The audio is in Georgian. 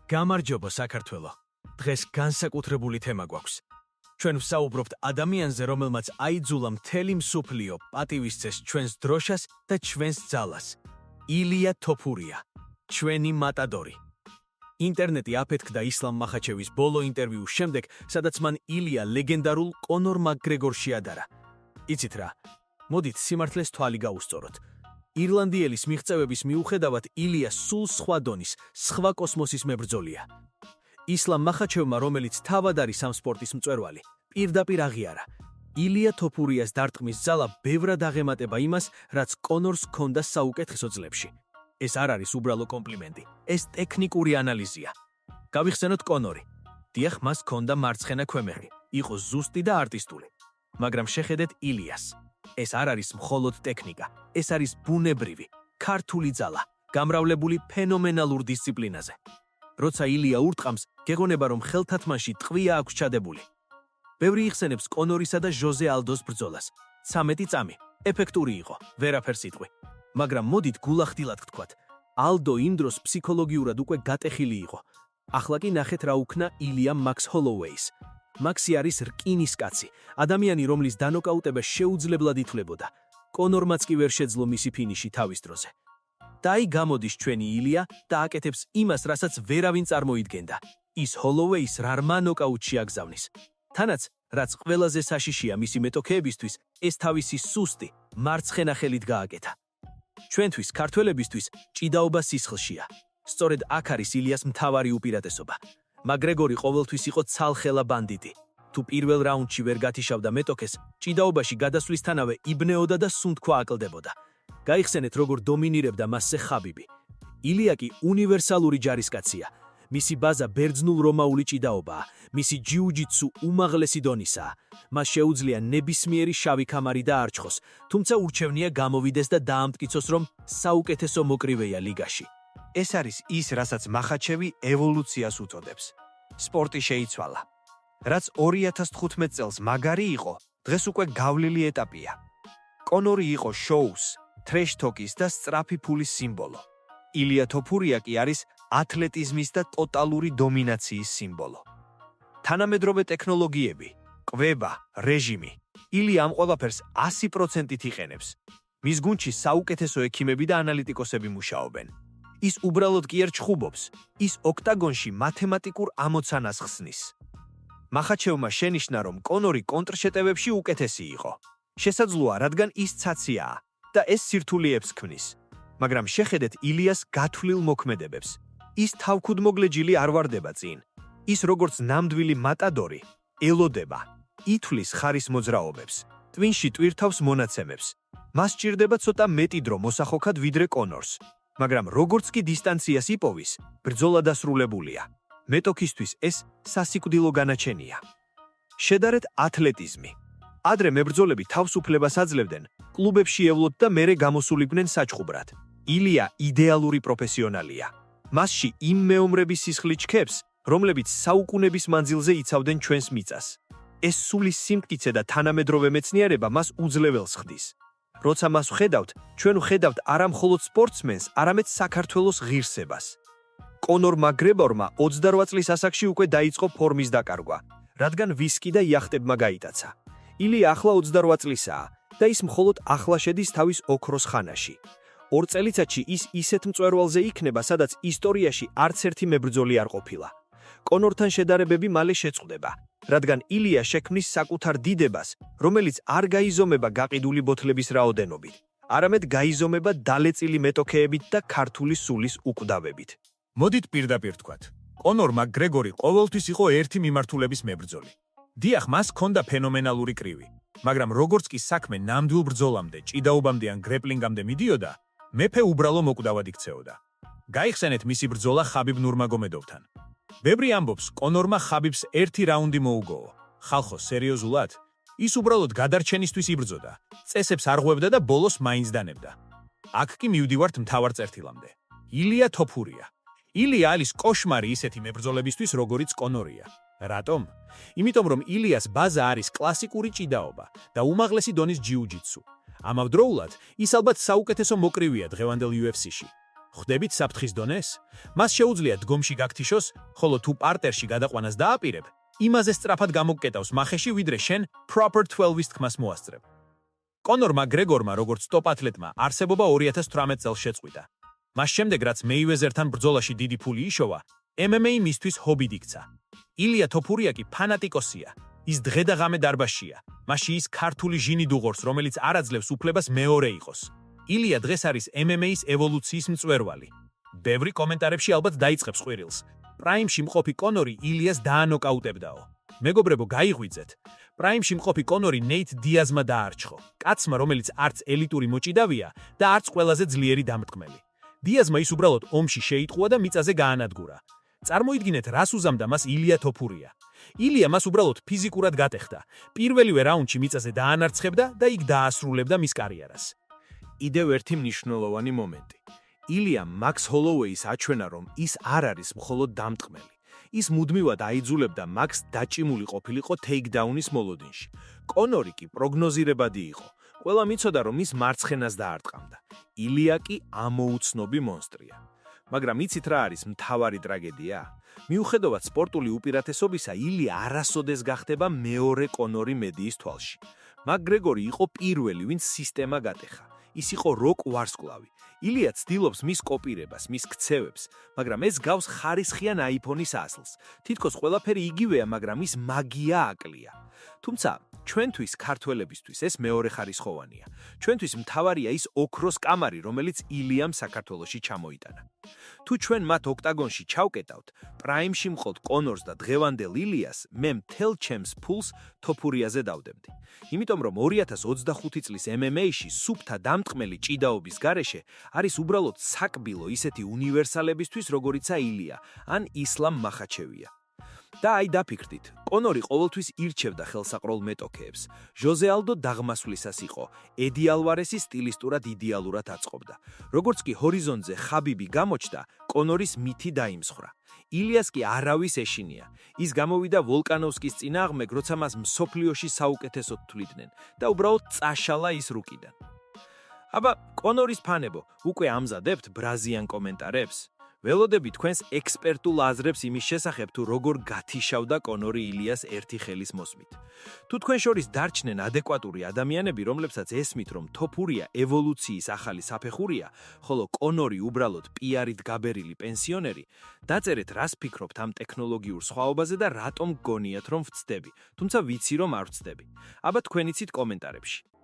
გამარჯობა საქართველო. დღეს განსაკუთრებული თემა გვაქვს. ჩვენ ვსაუბრობთ ადამიანზე, რომელმაც აიძულა მთელი მსოფლიო პატივისცეს ჩვენს დროშას და ჩვენს ძალას. ილია თოფურია, ჩვენი მატადორი. ინტერნეტი აფეთქდა ისლამ მახაჩევის ბოლო ინტერვიუს შემდეგ, სადაც მან ილია ლეგენდარულ კონორ მაკგრეგორს შეადარა. იცით რა? მოდით სიმართლეს თვალი გაუსწოროთ. ირლანდიელის მიღწევების მიუხედავად ილია სულ სხვა დონის, სხვა კოსმოსის მებრძოლია. ისლამ მახაჩევმა, რომელიც თავად არის ამ სპორტის მწვერვალი, პირდაპირ აღიარა. ილია თოფურიას დარტყმის ძალა ბევრად აღემატება იმას, რაც კონორს ჰქონდა საუკეთესო წლებში. ეს არ არის უბრალო კომპლიმენტი, ეს ტექნიკური ანალიზია. გავიხსენოთ კონორი. დიახ, მას ჰქონდა მარცხენა ქვემეხი, იყო ზუსტი და არტისტული. მაგრამ შეხედეთ ილიას. ეს არ არის მხოლოდ ტექნიკა, ეს არის ბუნებრივი, ქართული ძალა, გამრავლებული ფენომენალურ დისციპლინაზე. როცა ილია ურტყამს, გეგონება, რომ ხელთათმანში ტყვია აქვს ჩადებული. ბევრი იხსენებს კონორისა და ჟოზე ალდოს ბრძოლას. 13 წამი, ეფექტური იყო, ვერაფერ სიტყვი. მაგრამ მოდით გულახდილად ვთქვათ, ალდო იმ დროს ფსიქოლოგიურად უკვე გატეხილი იყო. ახლა კი ნახეთ რა უქნა ილიამ მაქს ჰოლოუეის. მაქსი არის რკინის კაცი, ადამიანი, რომლის დანოკაუტება შეუძლებლად ითვლებოდა. კონორმაც კი ვერ შეძლო მისი ფინიში თავის დროზე. და აი გამოდის ჩვენი ილია და აკეთებს იმას, რასაც ვერავინ წარმოიდგენდა. ის ჰოლოუეის რარმა ნოკაუტში აგზავნის. თანაც, რაც ყველაზე საშიშია მისი მეტოქეებისთვის, ეს თავისი სუსტი, მარცხენა ხელით გააკეთა. ჩვენთვის, ქართველებისთვის, ჭიდაობა სისხლშია. სწორედ აქ არის ილიას მთავარი უპირატესობა. მაკგრეგორი ყოველთვის იყო ცალხელა ბანდიტი. თუ პირველ რაუნდში ვერ გათიშავდა მეტოქეს, ჭიდაობაში გადასვლისთანავე იბნეოდა და სუნთქვა აკლდებოდა. გაიხსენეთ, როგორ დომინირებდა მასზე ხაბიბი. ილია კი უნივერსალური ჯარისკაცია. მისი ბაზა ბერძნულ-რომაული ჭიდაობაა, მისი ჯიუ-ჯიტსუ უმაღლესი დონისაა. მას შეუძლია ნებისმიერი შავი ქამარი დაარჩხოს, თუმცა ურჩევნია გამოვიდეს და დაამტკიცოს, რომ საუკეთესო მოკრივეა ლიგაში. ეს არის ის, რასაც მახაჩევი ევოლუციას უწოდებს. სპორტი შეიცვალა. რაც 2015 წელს მაგარი იყო, დღეს უკვე გავლილი ეტაპია. კონორი იყო შოუს, ტრეშ-თოკის და სწრაფი ფულის სიმბოლო. ილია თოფურია კი არის ათლეტიზმის და ტოტალური დომინაციის სიმბოლო. თანამედროვე ტექნოლოგიები, კვება, რეჟიმი. ილია ამ ყველაფერს 100%-ით იყენებს. მის გუნდში საუკეთესო ექიმები და ანალიტიკოსები მუშაობენ. ის უბრალოდ კი არ ჩხუბობს, ის ოქტაგონში მათემატიკურ ამოცანას ხსნის. მახაჩევმა შენიშნა, რომ კონორი კონტრშეტევებში უკეთესი იყო. შესაძლოა, რადგან ის ცაციაა და ეს სირთულიებს ქმნის. მაგრამ შეხედეთ ილიას გათვლილ მოქმედებებს. ის თავქუდმოგლეჯილი არ ვარდება წინ. ის როგორც ნამდვილი მატადორი, ელოდება, ითვლის ხარის მოძრაობებს, ტვინში ტვირთავს მონაცემებს. მას სჭირდება ცოტა მეტი დრო მოსახოქად ვიდრე კონორს. მაგრამ როგორც კი დისტანციას იპოვის, ბრძოლა დასრულებულია. მეტოქისთვის ეს სასიკვდილო განაჩენია. შედარეთ ათლეტიზმი. ადრე მებრძოლები თავისუფლებას აძლევდნენ, კლუბებში ევლოთ და მერე გამოსულიყვნენ საჩხუბრად. ილია იდეალური პროფესიონალია. მასში იმ მეომრების სისხლი ჩქეფს, რომლებიც საუკუნების მანძილზე იცავდნენ ჩვენს მიწას. ეს სულის სიმტკიცე და თანამედროვე მეცნიერება მას უძლეველს ხდის. როცა მას ვხედავთ, ჩვენ ვხედავთ არა მხოლოდ სპორტსმენს, არამედ საქართველოს ღირსებას. კონორ მაკგრეგორმა 28 წლის ასაკში უკვე დაიწყო ფორმის დაკარგვა, რადგან ვისკი და იახტებმა გაიტაცა. ილია ახლა 28 წლისაა და ის მხოლოდ ახლა შედის თავის ოქროს ხანაში. 2 წელიწადში ის ისეთ მწვერვალზე იქნება, სადაც ისტორიაში არც ერთი მებრძოლი არ ყოფილა. კონორთან შედარებები მალე შეწყდება, რადგან ილია შექმნის საკუთარ დიდებას, რომელიც არ გაიზომება გაყიდული ბოთლების რაოდენობით, არამედ გაიზომება დალეწილი მეტოქეებით და ქართული სულის უკვდავებით. მოდით პირდაპირ ვთქვათ, კონორ მაკგრეგორი ყოველთვის იყო ერთი მიმართულების მებრძოლი. დიახ, მას ჰქონდა ფენომენალური კრივი, მაგრამ როგორც კი საქმე ნამდვილ ბრძოლამდე, ჭიდაობამდე ან გრეპლინგამდე მიდიოდა, მეფე უბრალო მოკვდავად იქცეოდა. გაიხსენეთ მისი ბრძოლა ხაბიბ ნურმაგომედოვთან. ბევრი ამბობს, კონორმა ხაბიბს ერთი რაუნდი მოუგოო. ხალხო, სერიოზულად? ის უბრალოდ გადარჩენისთვის იბრძოდა, წესებს არღვევდა და ბოლოს მაინც დანებდა. აქ კი მივდივართ მთავარ წერტილამდე. ილია თოფურია. ილია არის კოშმარი ისეთი მებრძოლებისთვის, როგორიც კონორია. რატომ? იმიტომ, რომ ილიას ბაზა არის კლასიკური ჭიდაობა და უმაღლესი დონის ჯიუ-ჯიტსუ. ამავდროულად, ის ალბათ საუკეთესო მოკრივეა დღევანდელ UFC-ში. ხვდებით საფრთხის დონეს? მას შეუძლია დგომში გაქთიშოს, ხოლო თუ პარტერში გადაყვანას დააპირებ, იმაზე სწრაფად გამოგკეტავს მახეში, ვიდრე შენ proper 12-ის თქმას მოასწრებ. კონორ მაკგრეგორმა, როგორც ტოპ ათლეტმა, არსებობა 2018 წელს შეწყვიტა. მას შემდეგ, რაც მეივეზერთან ბრძოლაში დიდი ფული იშოვა, MMA მისთვის ჰობიდ იქცა. ილია თოფურია კი ფანატიკოსია. ის დღე და ღამე დარბაზშია. მასში ის ქართული ჟინი დუღორს, რომელიც არ აძლევს უფლებას მეორე იყოს. ილია დღეს არის MMA-ის ევოლუციის მწვერვალი. ბევრი კომენტარებში ალბათ დაიწყებს ყვირილს. პრაიმში მყოფი კონორი ილიას დაანოკაუტებდაო. მეგობრებო, გაიღვიძეთ. პრაიმში მყოფი კონორი ნეით დიაზმა დაარჩხო. კაცმა, რომელიც არც ელიტური მოჭიდავია და არც ყველაზე ძლიერი დამტკმელი. დიაზმა ის უბრალოდ ომში შეიტყუა და მიწაზე გაანადგურა. წარმოიდგინეთ, რას უზამდა მას ილია თოფურია. ილია მას უბრალოდ ფიზიკურად გატეხდა. პირველივე რაუნდში მიწაზე დაანარცხებდა და იქ დაასრულებდა მის კარიერას. კიდევ ერთი მნიშვნელოვანი მომენტი. ილიამ მაქს ჰოლოუეის აჩვენა, რომ ის არ არის მხოლოდ დამტყმელი. ის მუდმივად აიძულებდა მაქს დაჭიმული ყოფილიყო თეიქდაუნის მოლოდინში. კონორი კი პროგნოზირებადი იყო. ყველა მიცოდა, რომ ის მარცხენას დაარტყამდა. ილია კი ამოუცნობი მონსტრია. მაგრამ იცით რა არის მთავარი ტრაგედია? მიუხედავად სპორტული უპირატესობისა, ილია არასოდეს გახდება მეორე კონორი მედიის თვალში. მაკგრეგორი იყო პირველი, ვინც სისტემა გატეხა. ის იყო როკ ვარსკვლავი. ილია ცდილობს მის კოპირებას, მის ქცევებს, მაგრამ ეს გავს ხარისხიან iPhone-ის ასლს. თითქოს ყველაფერი იგივეა, მაგრამ ის მაგია აკლია. თუმცა, ჩვენთვის ქართველებისთვის ეს მეორე ხარისხოვანია. ჩვენთვის მთავარია ის ოქროს კამარი, რომელიც ილიამ საქართველოში ჩამოიტანა. თუ ჩვენ მათ ოქტაგონში ჩავკეტავთ, პრაიმში მყოლთ კონორს და დღევანდელ ილიას, მე მთელ ჩემს ფულს თოფურიაზე დავდებდი. იმიტომ რომ 2025 წლის MMA-ში სუფთა დამტყმელი ჭიდაობის გარეშე არის უბრალოდ საკბილო ისეთი უნივერსალებისთვის, როგორიცაა ილია ან ისლამ მახაჩევია. და აი დაფიქრდით, კონორი ყოველთვის ირჩევდა ხელსაყრელ მეტოქეებს. ჟოზე ალდო დაღმასვლისას იყო, ედი ალვარესი სტილისტურად იდეალურად აწყობდა. როგორც კი ჰორიზონტზე ხაბიბი გამოჩნდა, კონორის მითი დაიმსხვრა. ილიას კი არავის ეშინია. ის გამოვიდა ვოლკანოვსკის წინააღმდეგ, როცა მას მსოფლიოში საუკეთესოდ თვლიდნენ და უბრალოდ წაშალა ის რუკიდან. აბა, კონორის ფანებო, უკვე ამზადებთ ბრაზიან კომენტარებს? ველოდები თქვენს ექსპერტულ აზრებს იმის შესახებ, თუ როგორ გათიშავდა კონორი ილიას ერთი ხელის მოსმით. თუ თქვენ შორის დარჩნენ ადეკვატური ადამიანები, რომლებსაც ესმით, რომ თოფურია ევოლუციის ახალი საფეხურია, ხოლო კონორი უბრალოდ პიარით გაბერილი პენსიონერი, დაწერეთ, რას ფიქრობთ ამ ტექნოლოგიურ სხვაობაზე და რატომ გგონიათ, რომ ვცდები, თუმცა ვიცი, რომ არ ვცდები. აბა თქვენ იცით კომენტარებში.